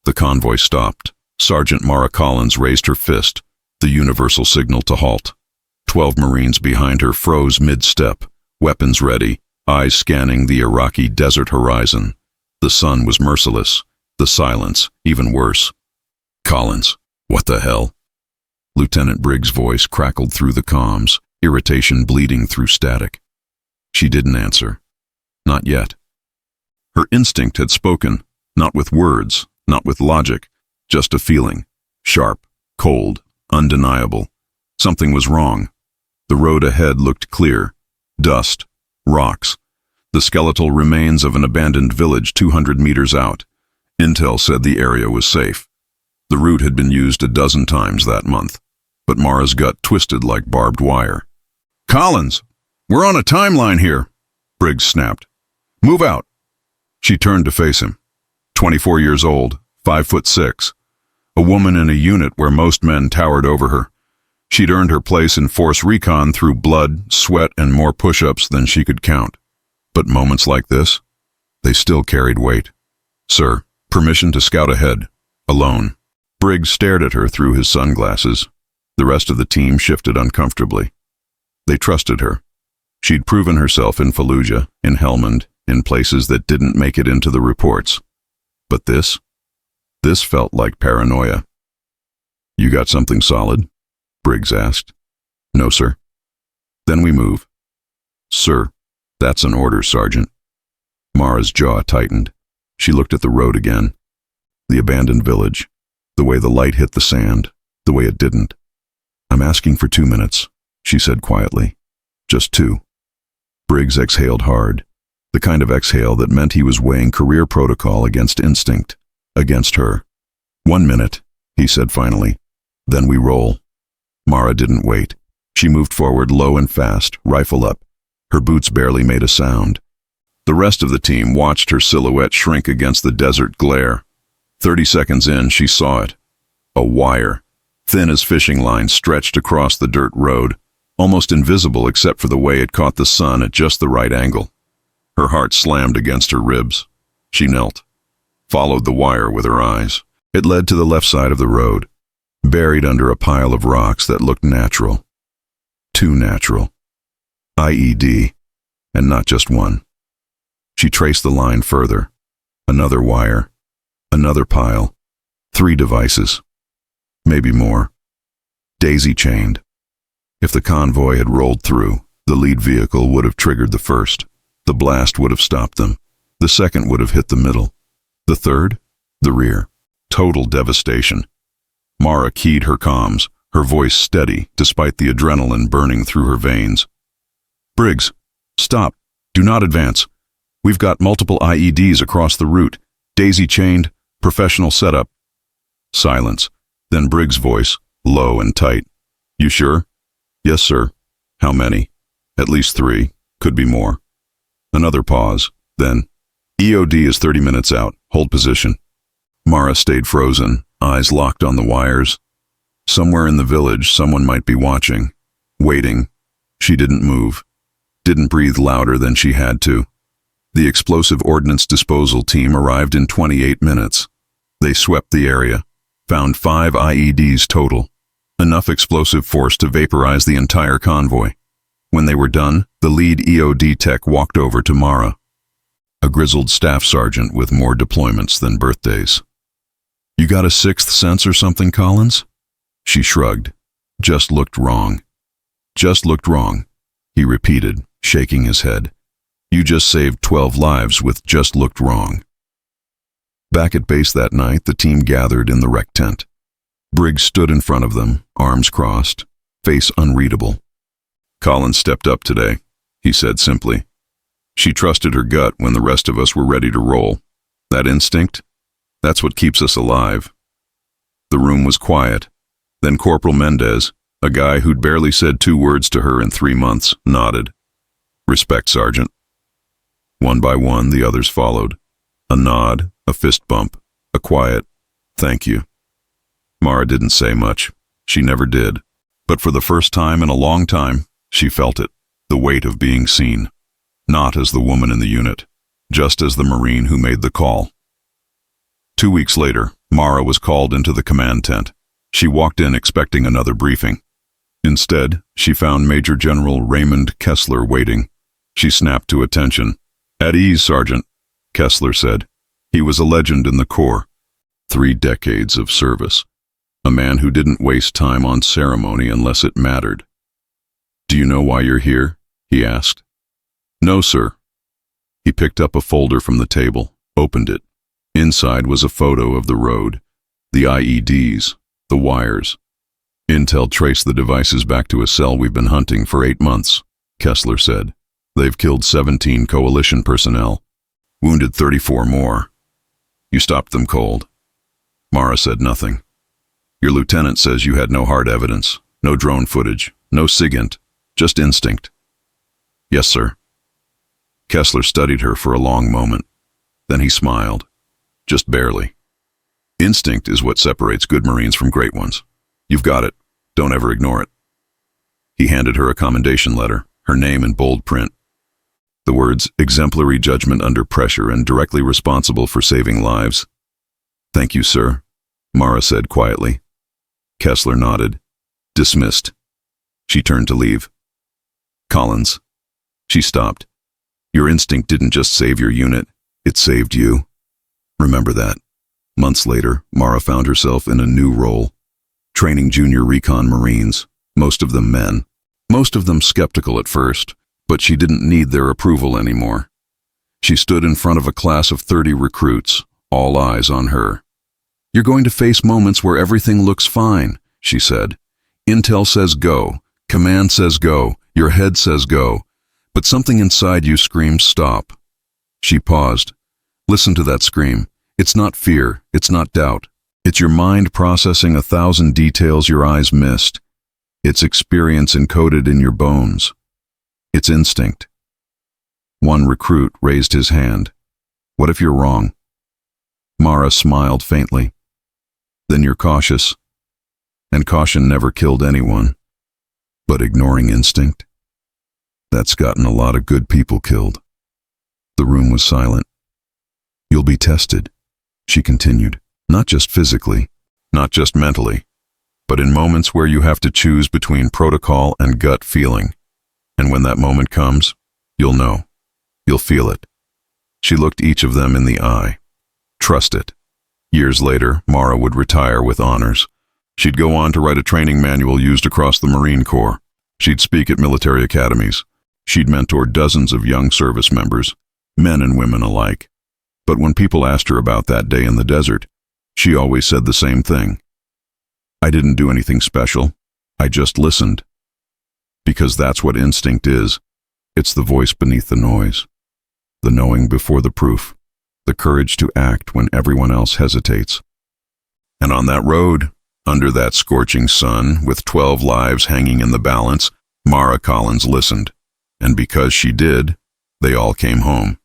The convoy stopped. Sergeant Mara Collins raised her fist, the universal signal to halt. 12 Marines behind her froze mid-step, weapons ready, eyes scanning the Iraqi desert horizon. The sun was merciless, the silence even worse. "Collins, what the hell?" Lieutenant Briggs' voice crackled through the comms, irritation bleeding through static. She didn't answer. Not yet. Her instinct had spoken, not with words, not with logic, just a feeling. Sharp, cold, undeniable. Something was wrong. The road ahead looked clear. Dust, rocks, the skeletal remains of an abandoned village 200 meters out. Intel said the area was safe. The route had been used a dozen times that month, but Mara's gut twisted like barbed wire. "Collins, we're on a timeline here," Briggs snapped. "Move out." She turned to face him. 24 years old, 5'6", a woman in a unit where most men towered over her. She'd earned her place in Force Recon through blood, sweat, and more push-ups than she could count. But moments like this, they still carried weight. "Sir, permission to scout ahead, alone." Briggs stared at her through his sunglasses. The rest of the team shifted uncomfortably. They trusted her. She'd proven herself in Fallujah, in Helmand, in places that didn't make it into the reports. But this felt like paranoia. "You got something solid?" Briggs asked. "No, sir." "Then we move." "Sir, that's an order, Sergeant." Mara's jaw tightened. She looked at the road again. The abandoned village. The way the light hit the sand. The way it didn't. "I'm asking for 2 minutes," she said quietly. "Just 2. Briggs exhaled hard. The kind of exhale that meant he was weighing career protocol against instinct. Against her. 1 minute, he said finally. "Then we roll." Mara didn't wait. She moved forward low and fast, rifle up. Her boots barely made a sound. The rest of the team watched her silhouette shrink against the desert glare. 30 seconds in, she saw it. A wire, thin as fishing line, stretched across the dirt road, almost invisible except for the way it caught the sun at just the right angle. Her heart slammed against her ribs. She knelt, followed the wire with her eyes. It led to the left side of the road, buried under a pile of rocks that looked natural. Too natural. IED, and not just one. She traced the line further. Another wire. Another pile. 3 devices. Maybe more. Daisy-chained. If the convoy had rolled through, the lead vehicle would have triggered the first. The blast would have stopped them. The second would have hit the middle. The third? The rear. Total devastation. Mara keyed her comms, her voice steady despite the adrenaline burning through her veins. "Briggs, stop. Do not advance. We've got multiple IEDs across the route. Daisy-chained, professional setup." Silence. Then Briggs' voice, low and tight. "You sure?" "Yes, sir." "How many?" "At least 3. Could be more." Another pause. Then, "EOD is 30 minutes out. Hold position." Mara stayed frozen, eyes locked on the wires. Somewhere in the village, someone might be watching, waiting. She didn't move, didn't breathe louder than she had to. The explosive ordnance disposal team arrived in 28 minutes. They swept the area, found 5 IEDs total, enough explosive force to vaporize the entire convoy. When they were done, the lead EOD tech walked over to Mara, a grizzled staff sergeant with more deployments than birthdays. "You got a 6th sense or something, Collins?" She shrugged. "Just looked wrong." "Just looked wrong," he repeated, shaking his head. "You just saved 12 lives with just looked wrong." Back at base that night, the team gathered in the rec tent. Briggs stood in front of them, arms crossed, face unreadable. "Collins stepped up today," he said simply. "She trusted her gut when the rest of us were ready to roll. That instinct, that's what keeps us alive." The room was quiet. Then Corporal Mendez, a guy who'd barely said 2 words to her in 3 months, nodded. "Respect, Sergeant." One by one, the others followed. A nod, a fist bump, a quiet, "Thank you." Mara didn't say much. She never did. But for the first time in a long time, she felt it, the weight of being seen. Not as the woman in the unit, just as the Marine who made the call. 2 weeks later, Mara was called into the command tent. She walked in expecting another briefing. Instead, she found Major General Raymond Kessler waiting. She snapped to attention. "At ease, Sergeant," Kessler said. He was a legend in the Corps. 3 decades of service. A man who didn't waste time on ceremony unless it mattered. "Do you know why you're here?" he asked. "No, sir." He picked up a folder from the table, opened it. Inside was a photo of the road, the IEDs, the wires. "Intel traced the devices back to a cell we've been hunting for 8 months, Kessler said. "They've killed 17 coalition personnel, wounded 34 more. You stopped them cold." Mara said nothing. "Your lieutenant says you had no hard evidence, no drone footage, no SIGINT, just instinct." "Yes, sir." Kessler studied her for a long moment. Then he smiled. Just barely. "Instinct is what separates good Marines from great ones. You've got it. Don't ever ignore it." He handed her a commendation letter, her name in bold print. The words, "exemplary judgment under pressure and directly responsible for saving lives." "Thank you, sir," Mara said quietly. Kessler nodded. "Dismissed." She turned to leave. "Collins." She stopped. "Your instinct didn't just save your unit, it saved you. Remember that." Months later, Mara found herself in a new role, training junior recon Marines, most of them men. Most of them skeptical at first, but she didn't need their approval anymore. She stood in front of a class of 30 recruits, all eyes on her. "You're going to face moments where everything looks fine," she said. "Intel says go, command says go, your head says go, but something inside you screams stop." She paused. "Listen to that scream. It's not fear, it's not doubt. It's your mind processing 1,000 details your eyes missed. It's experience encoded in your bones. It's instinct." One recruit raised his hand. "What if you're wrong?" Mara smiled faintly. "Then you're cautious." And caution never killed anyone. But ignoring instinct? That's gotten a lot of good people killed. The room was silent. "You'll be tested," she continued. "Not just physically, not just mentally, but in moments where you have to choose between protocol and gut feeling. And when that moment comes, you'll know. You'll feel it." She looked each of them in the eye. "Trust it." Years later, Mara would retire with honors. She'd go on to write a training manual used across the Marine Corps. She'd speak at military academies. She'd mentor dozens of young service members, men and women alike. But when people asked her about that day in the desert, she always said the same thing. "I didn't do anything special. I just listened." Because that's what instinct is. It's the voice beneath the noise. The knowing before the proof. The courage to act when everyone else hesitates. And on that road, under that scorching sun, with 12 lives hanging in the balance, Mara Collins listened. And because she did, they all came home.